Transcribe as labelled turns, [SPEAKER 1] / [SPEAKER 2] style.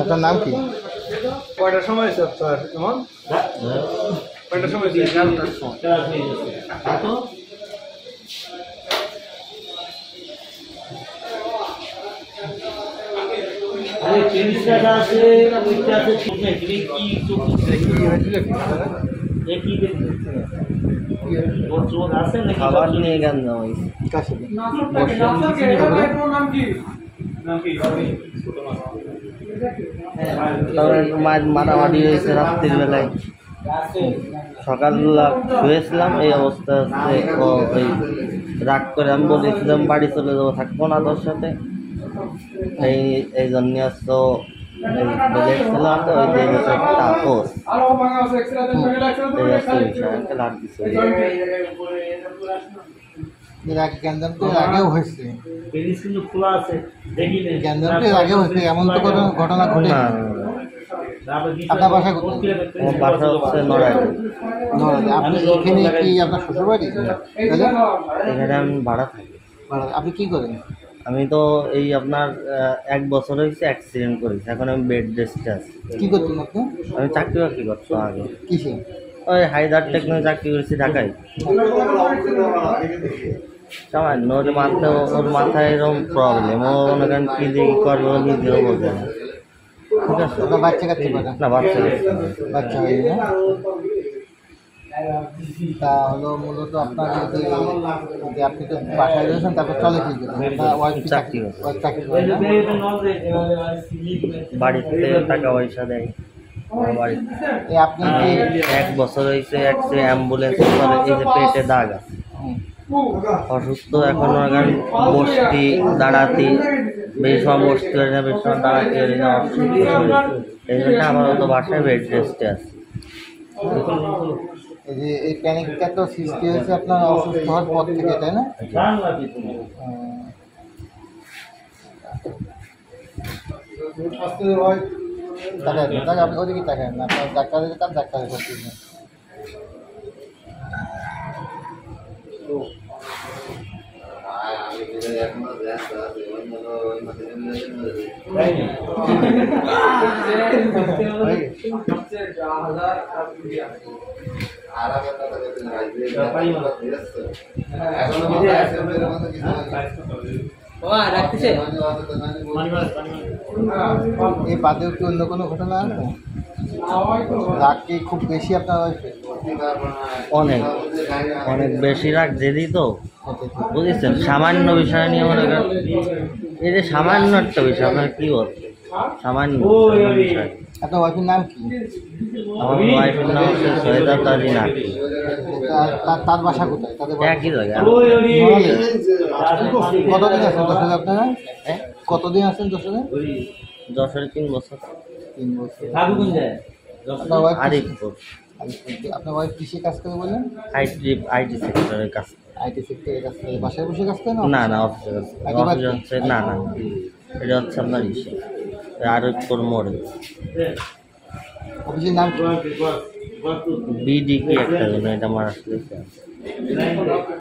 [SPEAKER 1] আপনার নাম কি?
[SPEAKER 2] কয়টার সময় স্যার স্যার এমন কয়টার সময়? 11টার সময়।
[SPEAKER 3] আরে পেন্সিলটা আছে ওইটা আছে ঠিক নাই তুমি কি চোখ
[SPEAKER 2] কি হয়েছিল কি
[SPEAKER 3] দেখি দেখতে ওর চোখ আছে নাকি
[SPEAKER 1] খাবার নিয়ে গান যাওয়াই
[SPEAKER 2] কাছে
[SPEAKER 1] মারামারি হয়েছে রাত্রির বেলায়। সকালবেলা শুয়েছিলাম, এই অবস্থা হচ্ছে। ওই রাগ করে আমি বলেছিলাম বাড়ি চলে যাবো, থাকবো না তোর সাথে। এই জন্য তো বলেছিলাম তো ওই যে তাপস লাভ দিচ্ছে।
[SPEAKER 2] আগেও হয়েছে
[SPEAKER 3] পেনিস কিন্তু খোলা আছে দেখি নেই
[SPEAKER 2] গ্যাঞ্জামটা আগেও হয়েছে, এমন তো কোনো ঘটনা ঘটে
[SPEAKER 1] না,
[SPEAKER 2] আপনার বাসা কোথায়?
[SPEAKER 1] আমার বাসা হচ্ছে নড়াইল।
[SPEAKER 2] আপনি এখানে কি আপনার শ্বশুর বাড়ি?
[SPEAKER 1] এখানে আমি ভাড়া থাকি।
[SPEAKER 2] আপনি কি করেন?
[SPEAKER 1] আমি তো এই আপনার 1 বছর হয়েছে অ্যাক্সিডেন্ট করেছি, এখন আমি বেড রেস্টে আছি।
[SPEAKER 2] কি করতেন আপনি?
[SPEAKER 1] আমি চাকরি বাকরি করতাম আগে,
[SPEAKER 2] কিসে?
[SPEAKER 1] ওই হায়দার টেকনোলজি চাকরি করেছি ঢাকায়। সামান্য ওর মাথায় এরকম প্রবলেম, ও মনে করেন কী দিয়ে কী করবে ও নিজেও বোঝে না। ঠিক আছে,
[SPEAKER 2] আপনার বাচ্চা কাচ্চা করেন?
[SPEAKER 1] না বাচ্চা
[SPEAKER 2] বাচ্চা হয়নি না? তা হলো মূলত আপনার যে আপনি তো বাসায় রয়েছেন, তারপর চলে কি করেন? আপনার ওয়াইফ
[SPEAKER 1] চাকরি করে।
[SPEAKER 2] চাকরি করে না?
[SPEAKER 1] বাড়িতে টাকা পয়সা দেয় আমার বাড়িতে।
[SPEAKER 2] আপনি
[SPEAKER 1] আর
[SPEAKER 2] কি
[SPEAKER 1] 1 বছর হয়েছে অ্যাম্বুলেন্স চলে, এই যে পেটে দাগ আছে। অসুস্থ এখন বসতি দাঁড়াতে বেশি সময় বসতে পারি না, বেশি সময় দাঁড়াতে পারি না, অসুস্থ শরীর। এই জন্য আমার তো বাসায় বেড রেস্টে আছে।
[SPEAKER 2] এই যে এই প্যানিকটা তো সৃষ্টি হয়েছে আপনার অসুস্থ হওয়ার পর থেকে, তাই না? আপনি ওদিকে তাকান না, আপনার ডাক্তারের কাজ ডাক্তারের কাছে। এই বাদেও কি অন্য কোনো ঘটনা আছে? রাগ কি খুব বেশি আপনার ওয়াইফের?
[SPEAKER 1] অনেক অনেক বেশি রাগ জেদি তো, বুঝেছেন। সামান্য বিষয় নিয়ে মনে করেন, এই যে সামান্য একটা বিষয় আপনার কী বলছে, সামান্য বিষয়।
[SPEAKER 2] আপনার ওয়াইফের নাম কি?
[SPEAKER 1] আমার ওয়াইফের নাম হচ্ছে সৈয়দা তারিনা।
[SPEAKER 2] তার বাসা কোথায়? তাদের
[SPEAKER 1] একই জায়গায়।
[SPEAKER 2] কতদিন আছেন দশরে আপনারা? কতদিন আছেন দশরে?
[SPEAKER 1] যশোরে 3 বছর।
[SPEAKER 2] 3 বছর।
[SPEAKER 1] আপনার ওয়াইফ আরিফপুর।
[SPEAKER 2] আপনার ওয়াইফ কিসে কাজ করে বলেন?
[SPEAKER 1] আইটি সেক্টরের কাজ।
[SPEAKER 2] আইটি সেক্টরে কাজ করে। বাসায় বসে কাজ করে
[SPEAKER 1] না না, অফিসে কাজ করে। অফিসে হচ্ছে না, এটা হচ্ছে আপনার আরিফপুর মোড়ে।
[SPEAKER 2] অফিসের নাম কি?
[SPEAKER 1] বিডি কি একটা, এটা আমার আসলে